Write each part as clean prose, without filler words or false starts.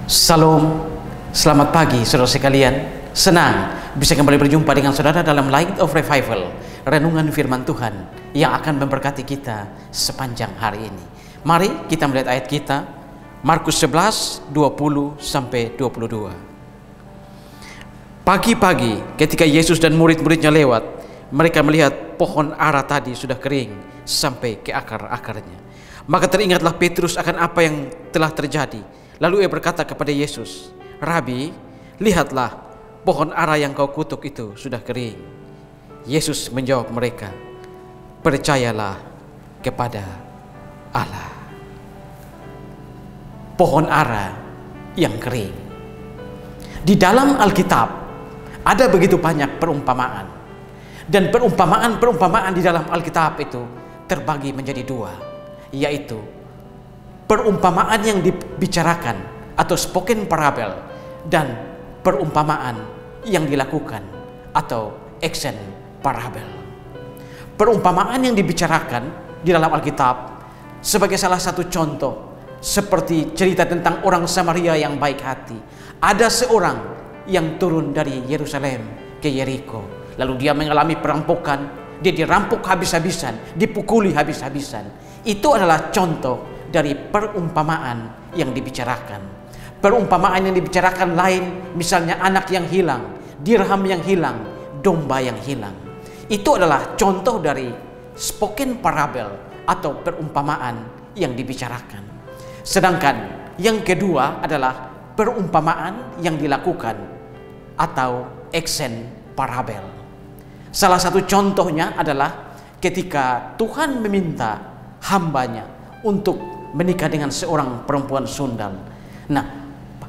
Salam, selamat pagi saudara sekalian. Senang bisa kembali berjumpa dengan saudara dalam Light of Revival, renungan firman Tuhan yang akan memberkati kita sepanjang hari ini. Mari kita melihat ayat kita, Markus 11, 20-22. Pagi-pagi ketika Yesus dan murid-muridnya lewat, mereka melihat pohon ara tadi sudah kering sampai ke akar-akarnya. Maka teringatlah Petrus akan apa yang telah terjadi. Lalu ia berkata kepada Yesus, "Rabi, lihatlah, pohon ara yang kau kutuk itu sudah kering." Yesus menjawab mereka, "Percayalah kepada Allah." Pohon ara yang kering. Di dalam Alkitab ada begitu banyak perumpamaan. Dan perumpamaan di dalam Alkitab itu terbagi menjadi dua, yaitu perumpamaan yang dibicarakan atau spoken parable dan perumpamaan yang dilakukan atau action parable. Perumpamaan yang dibicarakan di dalam Alkitab sebagai salah satu contoh seperti cerita tentang orang Samaria yang baik hati. Ada seorang yang turun dari Yerusalem ke Yeriko, lalu dia mengalami perampokan, dia dirampok habis-habisan, dipukuli habis-habisan. Itu adalah contoh dari perumpamaan yang dibicarakan. Perumpamaan yang dibicarakan lain, misalnya anak yang hilang, dirham yang hilang, domba yang hilang. Itu adalah contoh dari spoken parable atau perumpamaan yang dibicarakan. Sedangkan yang kedua adalah perumpamaan yang dilakukan atau action parable. Salah satu contohnya adalah ketika Tuhan meminta hambanya untuk menikah dengan seorang perempuan sundal. Nah,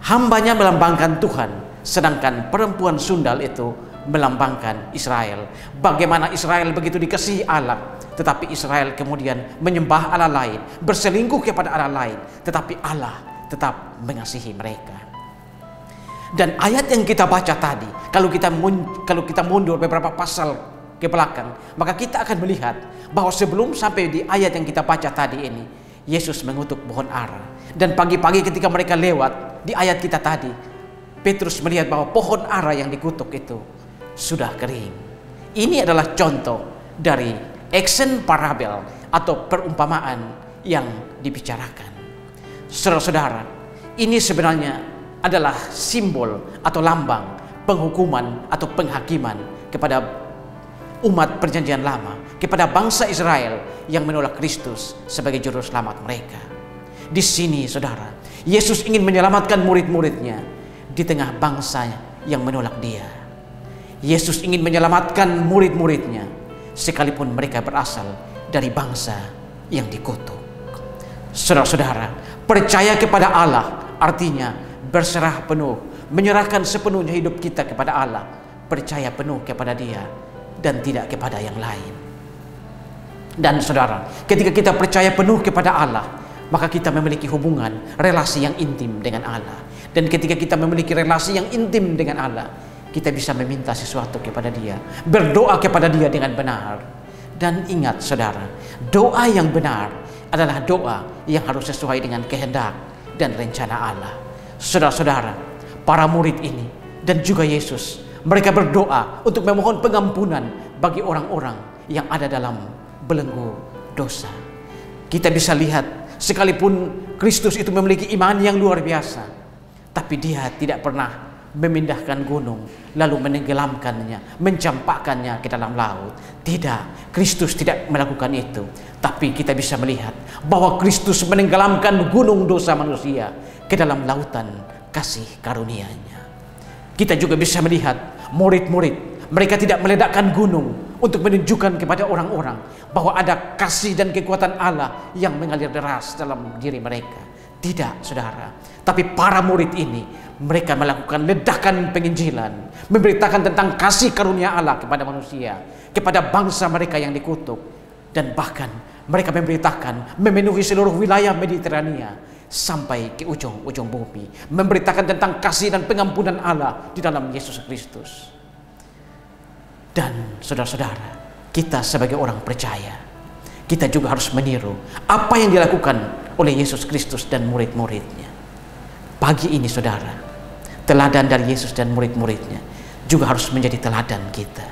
hambanya melambangkan Tuhan, sedangkan perempuan sundal itu melambangkan Israel. Bagaimana Israel begitu dikasihi Allah, tetapi Israel kemudian menyembah Allah lain, berselingkuh kepada Allah lain, tetapi Allah tetap mengasihi mereka. Dan ayat yang kita baca tadi, kalau kita mundur beberapa pasal ke belakang, maka kita akan melihat bahwa sebelum sampai di ayat yang kita baca tadi ini, Yesus mengutuk pohon ara. Dan pagi-pagi ketika mereka lewat di ayat kita tadi, Petrus melihat bahwa pohon ara yang dikutuk itu sudah kering. Ini adalah contoh dari action parable atau perumpamaan yang dibicarakan. Saudara-saudara, ini sebenarnya adalah simbol atau lambang penghukuman atau penghakiman kepada umat perjanjian lama, kepada bangsa Israel yang menolak Kristus sebagai juru selamat mereka. Di sini saudara, Yesus ingin menyelamatkan murid-muridnya di tengah bangsa yang menolak dia. Yesus ingin menyelamatkan murid-muridnya sekalipun mereka berasal dari bangsa yang dikutuk. Saudara-saudara, percaya kepada Allah artinya berserah penuh, menyerahkan sepenuhnya hidup kita kepada Allah, percaya penuh kepada Dia dan tidak kepada yang lain. Dan saudara, ketika kita percaya penuh kepada Allah, maka kita memiliki hubungan, relasi yang intim dengan Allah. Dan ketika kita memiliki relasi yang intim dengan Allah, kita bisa meminta sesuatu kepada Dia, berdoa kepada Dia dengan benar. Dan ingat saudara, doa yang benar adalah doa yang harus sesuai dengan kehendak dan rencana Allah. Saudara-saudara, para murid ini dan juga Yesus, mereka berdoa untuk memohon pengampunan bagi orang-orang yang ada dalam belenggu dosa. Kita bisa lihat, sekalipun Kristus itu memiliki iman yang luar biasa, tapi Dia tidak pernah memindahkan gunung lalu menenggelamkannya, mencampakkannya ke dalam laut. Tidak, Kristus tidak melakukan itu. Tapi kita bisa melihat bahwa Kristus menenggelamkan gunung dosa manusia ke dalam lautan kasih karunia-Nya. Kita juga bisa melihat murid-murid, mereka tidak meledakkan gunung untuk menunjukkan kepada orang-orang bahwa ada kasih dan kekuatan Allah yang mengalir deras dalam diri mereka. Tidak, saudara. Tapi para murid ini, mereka melakukan ledakan penginjilan, memberitakan tentang kasih karunia Allah kepada manusia, kepada bangsa mereka yang dikutuk. Dan bahkan mereka memberitakan memenuhi seluruh wilayah Mediterania sampai ke ujung-ujung bumi, memberitakan tentang kasih dan pengampunan Allah di dalam Yesus Kristus. Dan saudara-saudara, kita sebagai orang percaya, kita juga harus meniru apa yang dilakukan oleh Yesus Kristus dan murid-muridnya. Pagi ini saudara, teladan dari Yesus dan murid-muridnya juga harus menjadi teladan kita.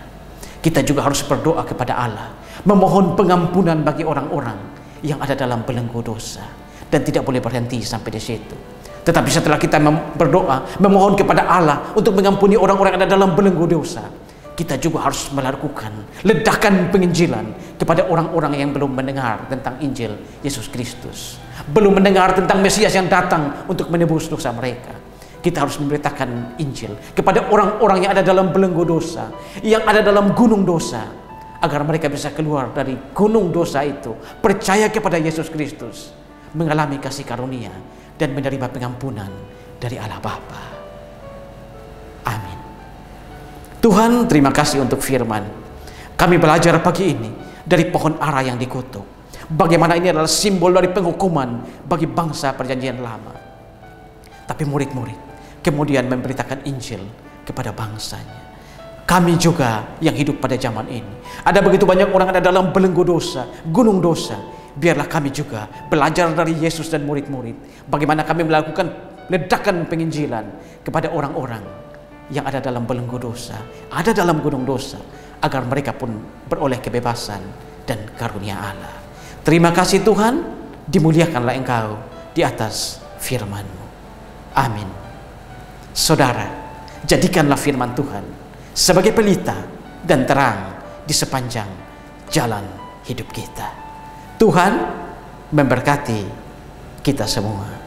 Kita juga harus berdoa kepada Allah, memohon pengampunan bagi orang-orang yang ada dalam belenggu dosa, dan tidak boleh berhenti sampai di situ. Tetapi setelah kita berdoa, memohon kepada Allah untuk mengampuni orang-orang yang ada dalam belenggu dosa, kita juga harus melakukan ledakan penginjilan kepada orang-orang yang belum mendengar tentang Injil Yesus Kristus, belum mendengar tentang Mesias yang datang untuk menebus dosa mereka. Kita harus memberitakan Injil kepada orang-orang yang ada dalam belenggu dosa, yang ada dalam gunung dosa, agar mereka bisa keluar dari gunung dosa itu, percaya kepada Yesus Kristus, mengalami kasih karunia, dan menerima pengampunan dari Allah Bapa. Amin. Tuhan, terima kasih untuk firman. Kami belajar pagi ini dari pohon ara yang dikutuk, bagaimana ini adalah simbol dari penghukuman bagi bangsa perjanjian lama. Tapi murid-murid kemudian memberitakan Injil kepada bangsanya. Kami juga yang hidup pada zaman ini, ada begitu banyak orang ada dalam belenggu dosa, gunung dosa. Biarlah kami juga belajar dari Yesus dan murid-murid, bagaimana kami melakukan ledakan penginjilan kepada orang-orang yang ada dalam belenggu dosa, ada dalam gunung dosa, agar mereka pun beroleh kebebasan dan karunia Allah. Terima kasih Tuhan, dimuliakanlah Engkau di atas firman-Mu. Amin. Saudara, jadikanlah firman Tuhan sebagai pelita dan terang di sepanjang jalan hidup kita. Tuhan memberkati kita semua.